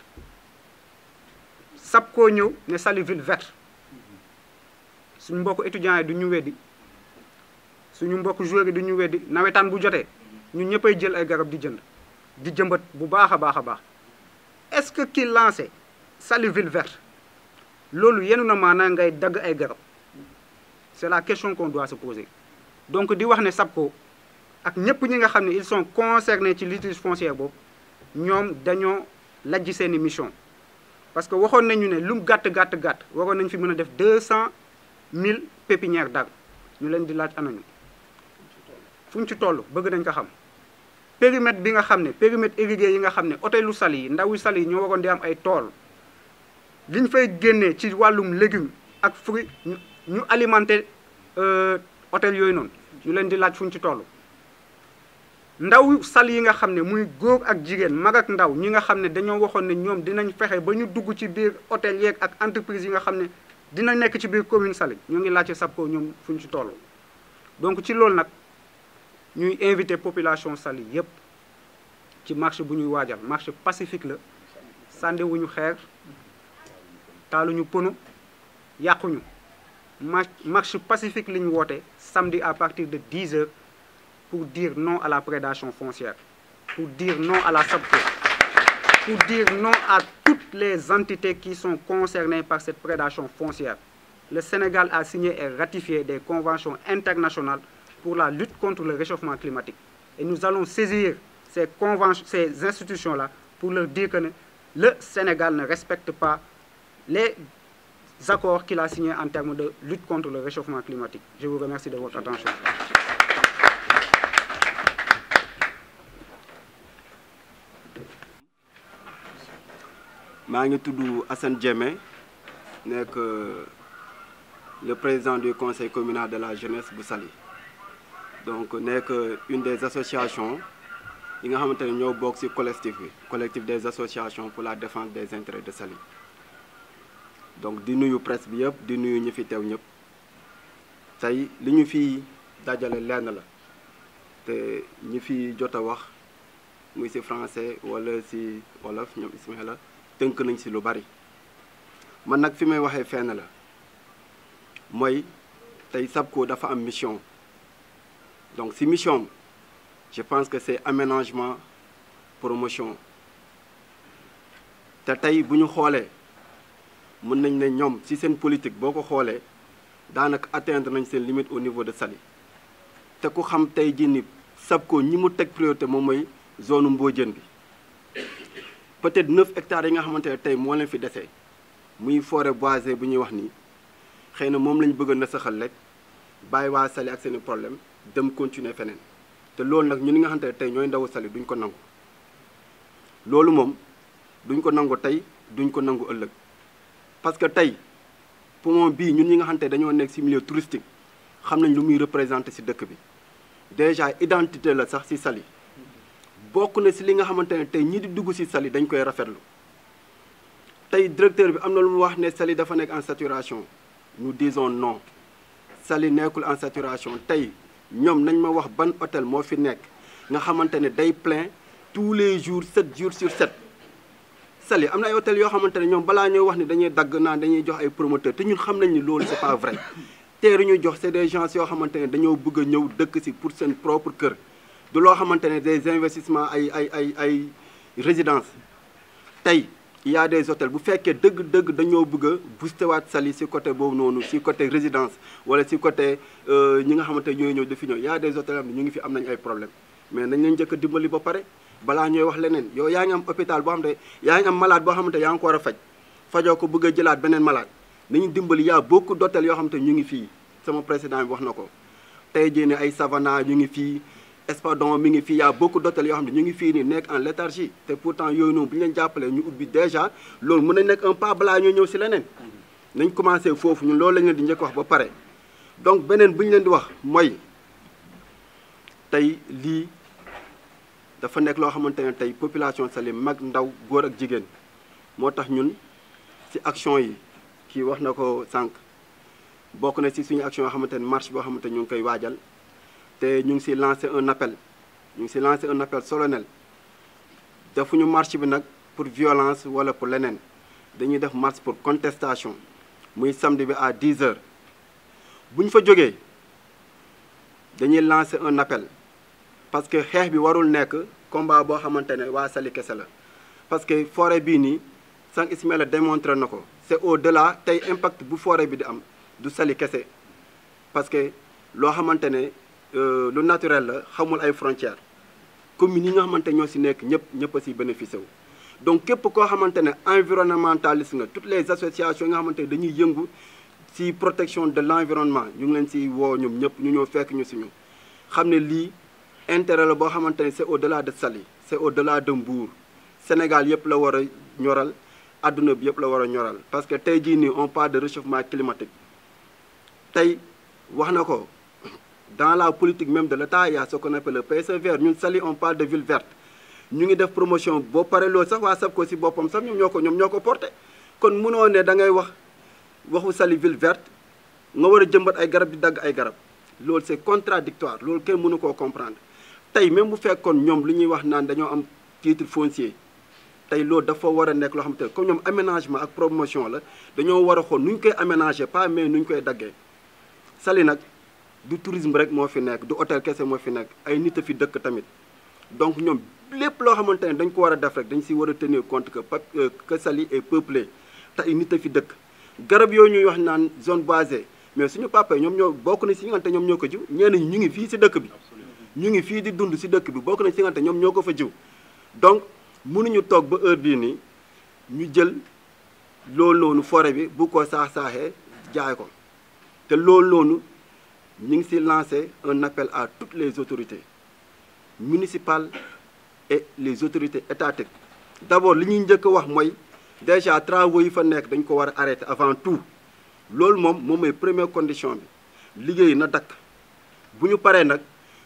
SAPCO ñëw ne Saly ville verte suñu mbokk étudiants yi du ñu weddi suñu mbokk joueurs yi du ñu weddi nawetaan bu jotee ñun ñëppay jël ay garab di jënd di jëmbat bu baax a baax a baax est-ce que ki lancé Saly ville verte loolu yenu na maanaa ngay dagg ay garab c'est la question qu'on doit se poser donc di wax ne SAPCO ak ñëpp ñi nga xam ne ils sont concernés ci litige foncière boobu ñoom dañoo lajj seeni mission parce que waxoon nañu ne lu mu gàtt waroon nañ fi mën a def 200 000 pépinières d'arbres ñu leen di laaj anañu fu ñu ci toll bëgg nañ ko xam périmètre bi nga xam ne périmètre irrigué yi nga xam ne hôtelu Saly yi ndawu Saly yi ñoo waroon di am ay tool li ñu fay génnee ci wàllum légumes ak fruits ñu alimenter hôtel yooyu noonu ñu leen di laaj fu ñu ci toll ndaw Saly yi nga xam ne muy góor ak jigéen mag ak ndaw ñi nga xam ne dañoo waxoon ne ñoom dinañ fexe ba ñu dugg ci biir hôtel yeeg ak entreprise yi nga xam ne dina nekk ci biir commune Saly ñoo ngi laajte SAPCO ñoom fu ñu ci toll donc ci loolu nag ñuy invité population Saly yépp ci marche bu ñuy waajal marche pacifique la sànniwuñu xeer taaluñu pono yàquñu marche pacifique li ñu woote samedi à partir de 10 heures pour dire non à la prédation foncière, pour dire non à la SAPCO, pour dire non à toutes les entités qui sont concernées par cette prédation foncière. Le Sénégal a signé et ratifié des conventions internationales pour la lutte contre le réchauffement climatique. Et nous allons saisir ces institutions-là pour leur dire que le Sénégal ne respecte pas les accords qu'il a signés en termes de lutte contre le réchauffement climatique. Je vous remercie de votre attention. maa ngi tudd Assane Diémé nekk le président du conseil communal de la jeunesse bu Saly donc nekk une des associations yi nga xamante ne ñoo bokk ci collectif des associations pour la défense des intérêts de Saly donc di nuyu presse bi yëpp di nuyu ñi fi teew ñëpp tey li ñu fi dajale lenn la te ñi fi jot a wax muy ci français wala ci wolof ñoom Ismaïla tënk nañ ci lu bari man nag fi may waxee fenn la mooy tey SAPCO dafa am mission donc ci mission je pense que c'est aménagement promotion te tey bu ñu xoolee mën nañ ne ñoom ci seen politique boo ko xoolee daanaka atteindre nañ seen limite au niveau de Saly te ku xam tey jii ni SAPCO ñi mu teg priorité moom mooy zone Mbodiène bi peut-être 9 hectares yi nga xamante ne tey moo leen fi desee muy forêt boisée bu ñuy wax nii xëy na moom lañ bëgg a nasaxal rek bàyyi waa Saly ak seeni problème dem continuer feneen te loolu nag ñun ñi nga xamante ne tey ñooy ndawu Saly duñ ko nangu loolu moom duñ ko nangu tey duñ ko nangu ëllëg parce que tey poumon bii ñun ñi nga xamante ne dañoo nekk ci milieu touristique xam nañ lu muy représenté ci dëkk bi déjà identité la sax ci Saly bokk na ci li nga xamante ne tey ñii di dugg ci Saly dañ koy rafetlu tey directeur bi am na lu mu wax ne Saly dafa nekk en saturation nous disons non Saly nekkul en saturation tey ñoom nañ ma wax ban hôtel moo fi nekk nga xamante ne day plein tous les jours 7 jours sur 7 Saly am na ay hôtel yoo xamante ne ñoom balaa ñuy wax ni dañuy dagg naan dañuy jox ay promoteurs te ñun xam nañ ni loolu c'est pas vrai teeru ñu jox c'est des gens yoo xamante ne dañoo bëgg a ñëw dëkk ci pour seen propre kër du loo xamante ne des investissements ay résidence tey il y a des hôtels bu fekkee dëgg-dëgg dañoo bëgg a booster waat Saly ci côté boobu noonu ci côté résidence wala ci côté ñi nga xamante ne ñooy ñëw dafi ñëw il y a des hôtels am ñu ngi fi am nañ ay problème mais nañ leen njëkk a dimbali ba pare balaa ñooy wax leneen yow yaa ngi am hôpital boo xam ne yaa ngi am malade boo xamante yaa ngi ko war a faj fajoo ko bëgg a jëlaat beneen malade nañu dimbali y a beaucoup d'hôtels yoo xamante ñu ngi fii sama président bi wax na ko tey jii ne ay Savana ñu ngi fii Espadon mi ngi fii y a beaucoup d'hôtels yoo xam ne ñu ngi fii nii nekk en léthargie te pourtant yooyu noonu bu ñu leen jàppalee ñu ubbi déjà loolu mën nañ nekk un pas balaa ñoo ñëw ci leneen nañ commencé foofu ñun loolu lañ leen di njëkk wax ba pare donc beneen bu ñu leen di wax mooy tey lii dafa nekk loo xamante ne tey population Saly mag ndaw góor ak jigéen moo tax ñun ci action yi kii wax na ko sànq bokk na ci suñu action yoo xamante ne marche boo xamante ñu ngi koy waajal te ñu ngi ci lancé un appel solennel defuñu marche bi nag pour violence wala pour leneen dañuy def marche pour contestation muy samedi bi à 10 heures bu ñu fa jógee dañuy lancer un appel parce que xeex bi warul nekk combat boo xamante ne waa Saly kese la parce que forêt bii nii sànq Ismaïla démontré na ko c'est au-delà tey impact bu forêt bi di am du Saly kese parce que loo xamante ne lu naturel la xamul ay frontières communes yi nga xamante ñoo ci nekk ñëpp a ci bénéficié wu. donc képp koo xamante ne environnementaliste nga toutes les associations yi nga xamante ne dañuy yëngu ci protection de l'environnement ñu ngi leen ci woo ñoom ñëpp ñu ñëw fekk ñu ci ñu xam ne lii intérêt la boo xamante ne c'est au-delà de Saly c'est au-delà de Mbour Sénégal yëpp la war a ñoral adduna bi yëpp la war a ñoral parce que tey jii nii on parle de réchauffement climatique tey wax na ko dans la politique même de l'État il y a ce qu'on appelle le PSE vert ñun Saly on parle de ville verte ñu ngi def promotion boo pare loolu sax waa SAPCO ci boppam sax ñoom ñoo ko porté kon mënoo ne da ngay waxu Saly ville verte nga war a jëmbat ay garab di dagg ay garab loolu c'est contradictoire loolu kenn mënu koo comprendre tey même bu fekkoon ñoom lu ñuy wax naan dañoo am titre foncier tey loolu dafa war a nekk loo xamante ne comme ñoom aménagement ak promotion la dañoo war a xool nu ñu koy aménager pas mais nu ñu koy daggee Saly nag du tourisme rek moo fi nekk du hôtel kese moo fi nekk ay nit a fi dëkk tamit donc ñoom lépp loo xamante ne dañ ko war a def rek dañ si war a tenir compte que Saly est peuplé te ay nit a fi dëkk garab yooyu ñuy wax naan zone boisée mais suñu papa ñoom ñoo bokk na si ngante ñoom ñoo ko jiw ñenn ñi ñu ngi fii si dëkk bi ñu ngi fii di dund si dëkk bi bokk na si ngante ñoom ñoo ko fa jiw donc mënuñu toog ba heure bii nii ñu jël loolu noonu forêt bi bu ko saaxee jaay ko te loolu noonu ñu ngi si lancé un appel à toutes les autorités municipales et les autorités étatiques d'abord li ñuy njëkk a wax mooy déjà travaux yi fa nekk dañ ko war a arrêter avant tout loolu moom mooy première condition bi liggéey na dakk bu ñu paree nag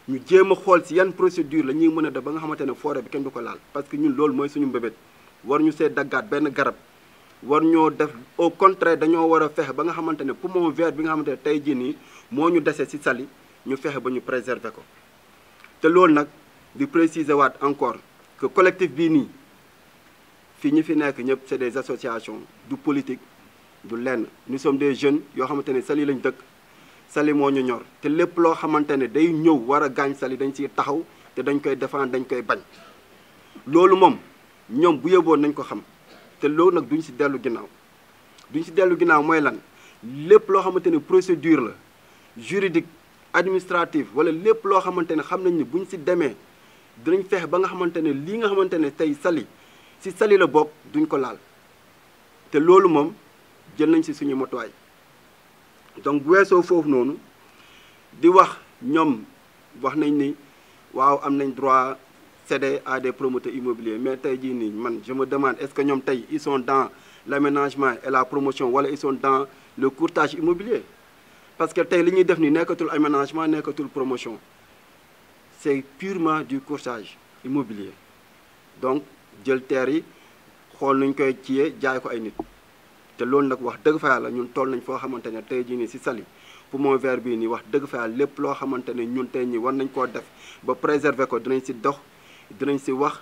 ñu jéem a xool si yan procédure la ñuy mën a def ba nga xamante ne forêt bi kenn du ko laal parce que ñun loolu mooy suñu mbébét war ñu see daggaat benn garab war ñoo def au contraire dañoo war a fexe ba nga xamante ne poumon vert bi nga xamante ne tey jii nii moo ñu dese si Saly ñu fexe ba ñu préserver ko te loolu nag di préciser waat encore que collectif bii nii fii ñi fi nekk ñëpp c'est des associations du politique du lenn nous sommes des jeunes yoo xamante ne Saly lañ dëkk Saly moo ñu ñor te lépp loo xamante ne day ñëw war a gaañ Saly dañ ciy taxaw te dañ koy défendre dañ koy bañ loolu moom ñoom bu yëboon nañ ko xam te loolu nag duñ si dellu ginnaaw mooy lan lépp loo xamante ne procédure la juridique administrative wala lépp loo xamante ne xam nañ ni buñ si demee dinañ fexe ba nga xamante ne lii nga xamante ne tey Saly si Saly la bokk duñ ko laal te loolu moom jël nañ si suñu motuwaay donc bu weesoo foofu noonu di wax ñoom wax nañ ni waaw am nañ droit céder à des promoteurs immobiliers mais tey jii nii man je me demande est-ce que ñoom tey ils sont dans l'aménagement et la promotion wala ils sont dans le courtage immobilier parce que tey li ñuy def ni nekkatul aménagement nekkatul promotion c'est purement du courtage immobilier donc jël terre yi xool nuñ koy ciyee jaay ko ay nit te loolu nag wax dëgg fa yàlla ñun toll nañ foo xamante ne tey jii nii si Saly poumon vert bii nii wax dëgg fa yàlla lépp loo xamante ne ñun tey ñi war nañ koo def ba préserver ko dinañ si dox dinañ si wax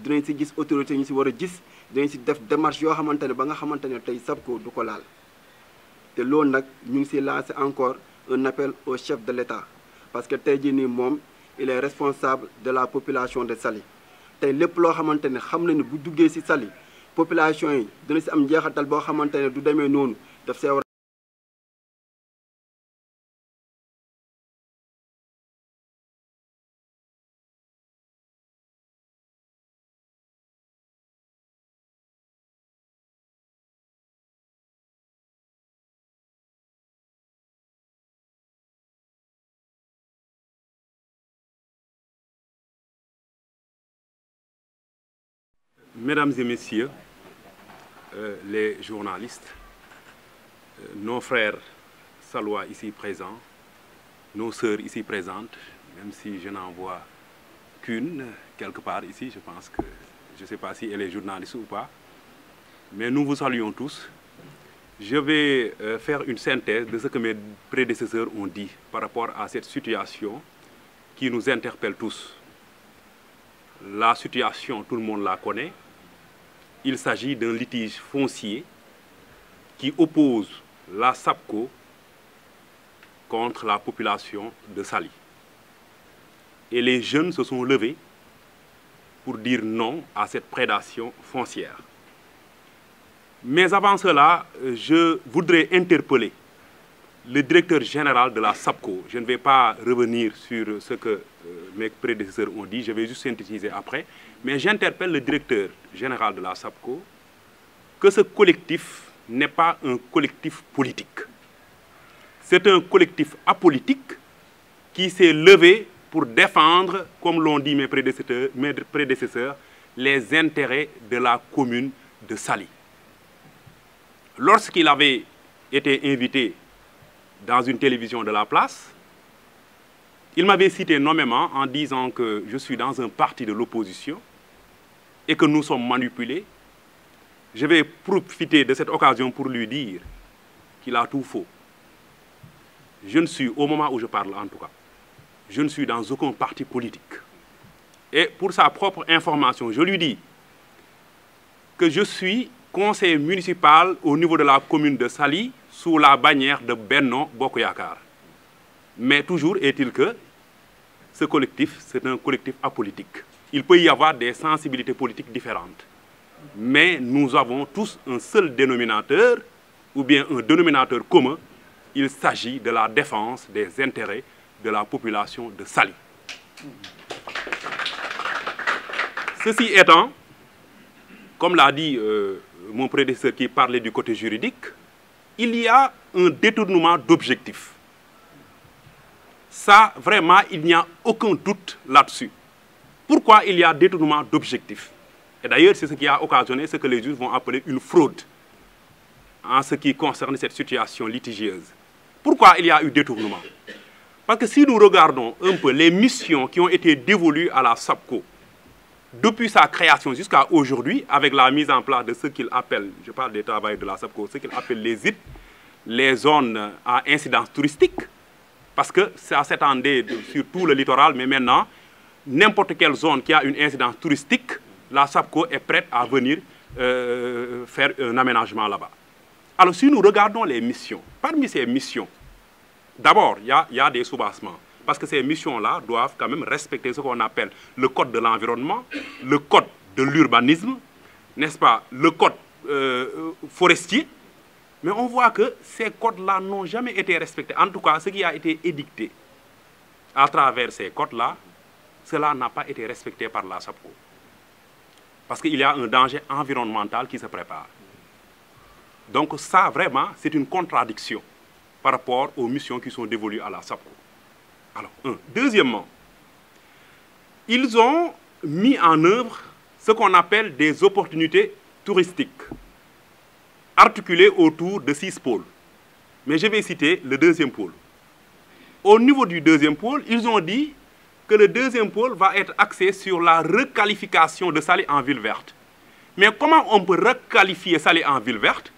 dinañ si gis autorité ñu si war a gis dinañ si def démarche yoo xamante ne ba nga xamante ne tey SAPCO du ko laal te loolu nag ñu ngi si lancé encore un appel au chef de l'État parce que tey jii nii moom il est responsable de la population de Saly tey lépp loo xamante ne xam na ne bu duggee si Saly population yi dina si am njeexatal boo xamante ne du demee noonu daf see war Mesdames et messieurs, les journalistes, nos frères salois ici présents, nos sœurs ici présentes, même si je n'en vois qu'une quelque part ici, je pense que je ne sais pas si elle est journaliste ou pas, mais nous vous saluons tous. Je vais faire une synthèse de ce que mes prédécesseurs ont dit par rapport à cette situation qui nous interpelle tous. la situation, tout le monde la connaît. Il s'agit d'un litige foncier qui oppose la SAPCO contre la population de Saly. Et les jeunes se sont levés pour dire non à cette prédation foncière. Mais avant cela, je voudrais interpeller le directeur général de la SAPCO. Je ne vais pas revenir sur ce que mes prédécesseurs ont dit, je vais juste synthétiser après. Mais j'interpelle le directeur général de la SAPCO que ce collectif n'est pas un collectif politique. C'est un collectif apolitique qui s'est levé pour défendre, comme l'ont dit mes prédécesseurs, les intérêts de la commune de Saly. Lorsqu'il avait été invité dans une télévision de la place, il m'avait cité nommément en disant que je suis dans un parti de l'opposition et que nous sommes manipulés. Je vais profiter de cette occasion pour lui dire qu'il a tout faux. Je ne suis, au moment où je parle en tout cas, je ne suis dans aucun parti politique. Et pour sa propre information, je lui dis que je suis conseiller municipal au niveau de la commune de Saly sous la bannière de Benno Bokk Yakaar. Mais toujours est-il que ce collectif, c'est un collectif apolitique. Il peut y avoir des sensibilités politiques différentes. Mais nous avons tous un seul dénominateur, ou bien un dénominateur commun. Il s'agit de la défense des intérêts de la population de Saly. Ceci étant, comme l'a dit mon prédécesseur qui parlait du côté juridique, il y a un détournement d'objectifs. Ça, vraiment, il n'y a aucun doute là-dessus. Pourquoi il y a détournement d'objectifs? Et d'ailleurs, c'est ce qui a occasionné ce que les juges vont appeler une fraude en ce qui concerne cette situation litigieuse. Pourquoi il y a eu détournement? Parce que si nous regardons un peu les missions qui ont été dévolues à la SAPCO depuis sa création jusqu'à aujourd'hui, avec la mise en place de ce qu'il appelle, je parle des travailleurs de la SAPCO, ce qu'il appelle les ZIT, les zones à incidence touristique, parce que ça s'étendait sur tout le littoral, mais maintenant, n'importe quelle zone qui a une incidence touristique, la SAPCO est prête à venir faire un aménagement là-bas. Alors, si nous regardons les missions, parmi ces missions, d'abord, il y a des soubassements. Parce que ces missions-là doivent quand même respecter ce qu'on appelle le code de l'environnement, le code de l'urbanisme, n'est-ce pas, le code forestier. Mais on voit que ces codes-là n'ont jamais été respectés. En tout cas, ce qui a été édicté à travers ces codes-là, cela n'a pas été respecté par la SAPCO. Parce qu'il y a un danger environnemental qui se prépare. Donc ça, vraiment, c'est une contradiction par rapport aux missions qui sont dévolues à la SAPCO. Alors, deuxièmement, ils ont mis en œuvre ce qu'on appelle des opportunités touristiques, articulées autour de 6 pôles. Mais je vais citer le deuxième pôle. Au niveau du deuxième pôle, ils ont dit que le deuxième pôle va être axé sur la requalification de Saly en ville verte. Mais comment on peut requalifier Saly en ville verte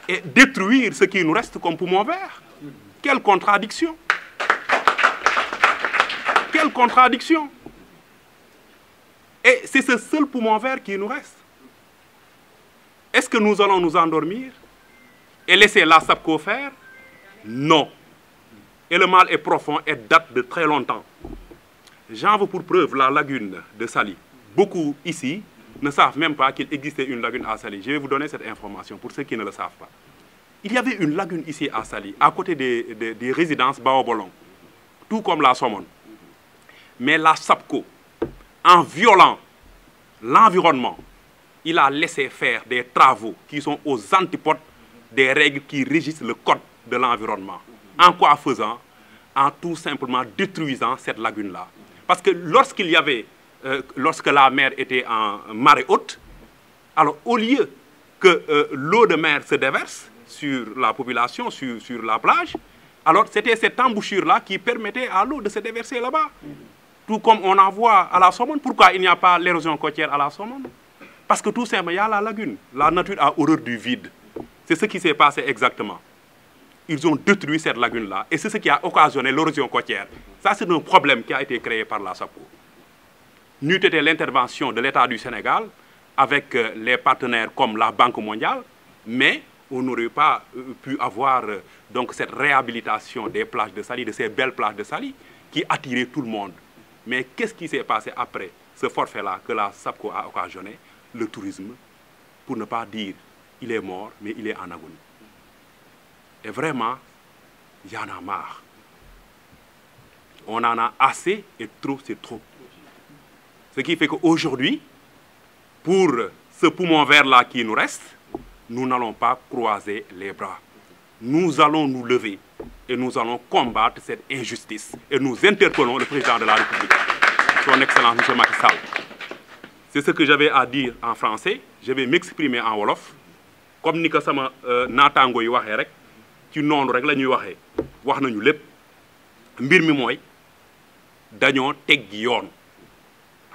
et détruire ce qui nous reste comme poumon vert? Quelle contradiction! Quelle contradiction! Et c'est ce seul poumon vert qui nous reste. Est-ce que nous allons nous endormir et laisser la SAPCO faire? Non. Et le mal est profond et date de très longtemps. J'en veux pour preuve la lagune de Saly. Beaucoup ici ne savent même pas qu'il existait une lagune à Saly. Je vais vous donner cette information pour ceux qui ne le savent pas. Il y avait une lagune ici à Saly, à côté des résidences Baobolon, tout comme la Somone. Mais la SAPCO, en violant l'environnement, il a laissé faire des travaux qui sont aux antipodes des règles qui régissent le code de l'environnement. En quoi faisant? En tout simplement détruisant cette lagune-là. Parce que lorsque la mer était en marée haute, alors au lieu que l'eau de mer se déverse sur la population, sur la plage, alors c'était cette embouchure-là qui permettait à l'eau de se déverser là-bas. Tout comme on en voit à la Somone. Pourquoi il n'y a pas l'érosion côtière à la Somone? Parce que tout simplement, il y a la lagune. La nature a horreur du vide. C'est ce qui s'est passé exactement. Ils ont détruit cette lagune-là. Et c'est ce qui a occasionné l'érosion côtière. Ça, c'est un problème qui a été créé par la SAPCO. n'eût été l'intervention de l'État du Sénégal avec les partenaires comme la Banque mondiale, mais on n'aurait pas pu avoir donc cette réhabilitation des plages de Saly, de ces belles plages de Saly, qui attiraient tout le monde. Mais qu'est-ce qui s'est passé après ce forfait-là que la SAPCO a occasionné? Le tourisme, pour ne pas dire il est mort, mais il est en agonie. Et vraiment, il y en a marre. On en a assez et trop, c'est trop. Ce qui fait qu'aujourd'hui, pour ce poumon vert-là qui nous reste, nous n'allons pas croiser les bras. Nous allons nous lever et nous allons combattre cette injustice. Et nous interpellons le président de la République, son Excellence M. Macky Sall. C'est ce que j'avais à dire en français. Je vais m'exprimer en wolof. Comme ni ko sama naataango yi waxee rek ci noonu rek la ñuy waxee wax nañu lépp mbir mi mooy dañoo teggi yoon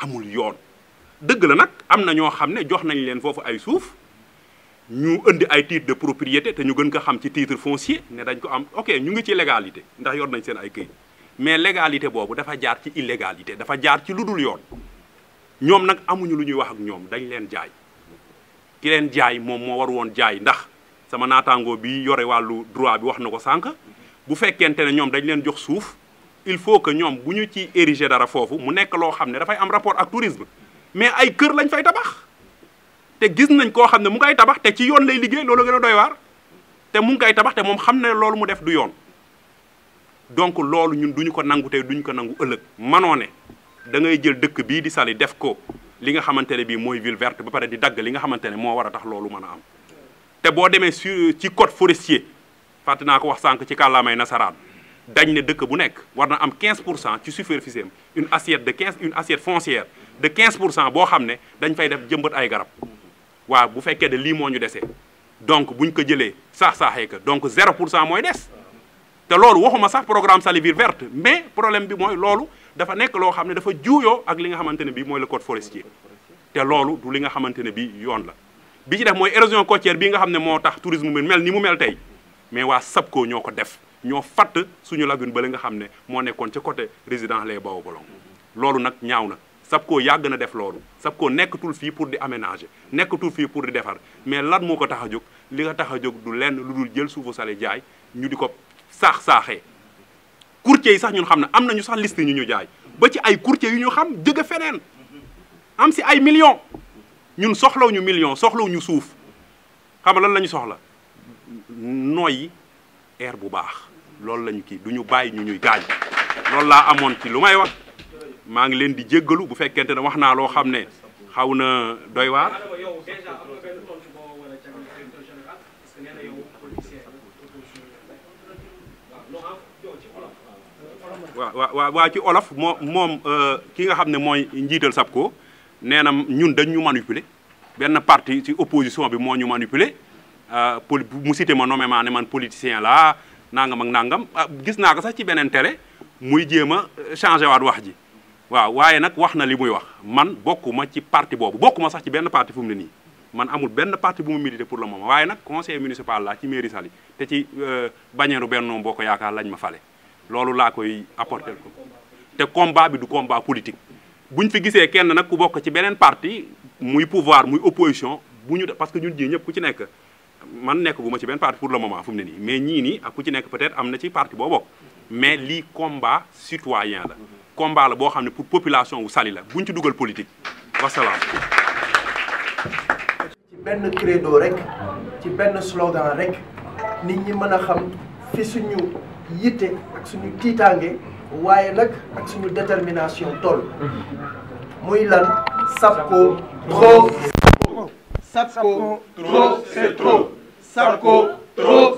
amul yoon dëgg la nag am na ñoo xam ne jox nañ leen foofu ay suuf ñu indi ay titre de propriété te ñu gën ko xam ci titre foncier ne dañ ko am ok ñu ngi ci légalité ndax yor nañ seen ay këyit mais légalité boobu dafa jaar ci illégalité dafa jaar ci lu dul yoon ñoom nag amuñu lu ñuy wax ak ñoom dañ leen jaay ki leen jaay moom moo war woon jaay ndax sama naataango bi yore wàllu droit bi wax na ko sànq bu fekkente ne ñoom dañ leen jox suuf il faut que ñoom bu ñu ci ériger dara foofu mu nekk loo xam ne dafay am rapport ak tourisme mais ay kër lañ fay tabax te gis nañ koo xam ne mu ngay tabax te ci yoon lay liggéey loolu gën a doy waar te mu ngi koy tabax te moom xam ne loolu mu def du yoon donc loolu ñun duñu ko nangu tey duñu ko nangu ëllëg manoo ne da ngay jël dëkk bii di Saly def ko li nga xamante ne bii mooy ville verte ba pare di dagg li nga xamante ne moo war a tax loolu mën a am te boo demee ci code forestier fàtte naa ko wax sànq ci kàllaamay nasaraan dañ ne dëkk bu nekk war na am 15% ci superficie am une assiette foncière de 15% boo xam ne dañ fay def jëmbat ay garab waaw bu fekkee de lii moo ñu desee donc buñ ko jëlee saax-saaxee que donc 0% mooy des te loolu waxuma sax programme Saly ville verte mais problème bi mooy loolu dafa nekk loo xam ne dafa juuyoo ak li nga xamante ne bii mooy le code forestier te loolu du li nga xamante ne bii yoon la bi ci def mooy érosion côtière bii nga xam ne moo tax tourisme bi mel ni mu mel tey mais waa SAPCO ñoo ko def ñoo fatt suñu lagune ba la nga xam ne moo nekkoon ca côté résidence les Baobab loolu nag ñaaw na SAPCO yàgg na def loolu SAPCO nekkatul fii pour di aménager nekkatul fii pour di defar mais lan moo ko tax a jóg li nga tax a jóg du lenn lu dul jël suufu Saly jaay ñu di ko saax-saaxee courtier yi sax ñun xam ne am nañu sax liste ñu jaay ba ci ay courtier yu ñu xam jóge feneen am si ay millions ñun soxlawuñu millions soxlawuñu suuf xam nga lan la ñu soxla noyyi air bu baax loolu lañu kii du ñu bàyyi ñu ñuy gaañ loolu laa amoon ci lu may wax maa ngi leen di jéggalu bu fekkente ne wax naa loo xam ne xaw na doy waar. waaw ci olof moom ki nga xam ne mooy njiital SAPCO nee na ñun dañ ñu manipuler benn parti ci opposition bi moo ñu manipuler mu cité ma nommément ne man politicien la nangam ak nangam gis naa ko sax ci beneen télé muy jéem a changé waat wax ji waaw waaye nag wax na li muy wax man bokkuma ci parti boobu bokkuma sax ci benn parti fu mu ne nii man amul benn parti bu mu milité pour le moment waaye nag conseiller municipal la ci mairie Saly te ci bannière Benno Bokk Yaakaar lañ ma fale loolu laa koy apporter ko te combat bi du combat politique buñ fi gisee kenn nag ku bokk ci beneen parti muy pouvoir muy opposition bu ñu parce que ñun ñii ñëpp ku ci nekk man nekk gu ma ci benn parti pour le moment fu mu ne nii mais ñii nii ak ku ci nekk peut-être am na ci parti boo bokk mais lii combat citoyen la combat la boo xam ne pour population wu Saly la buñ ci dugal politique wasalaam. ci benn credo rek ci benn slogan rek nit ñi mën a xam fi suñu yitte ak suñu tiitaange waaye nag ak suñu détermination toll muy lan SAPCO trop SAPCO trop c'est trop SAPCO trop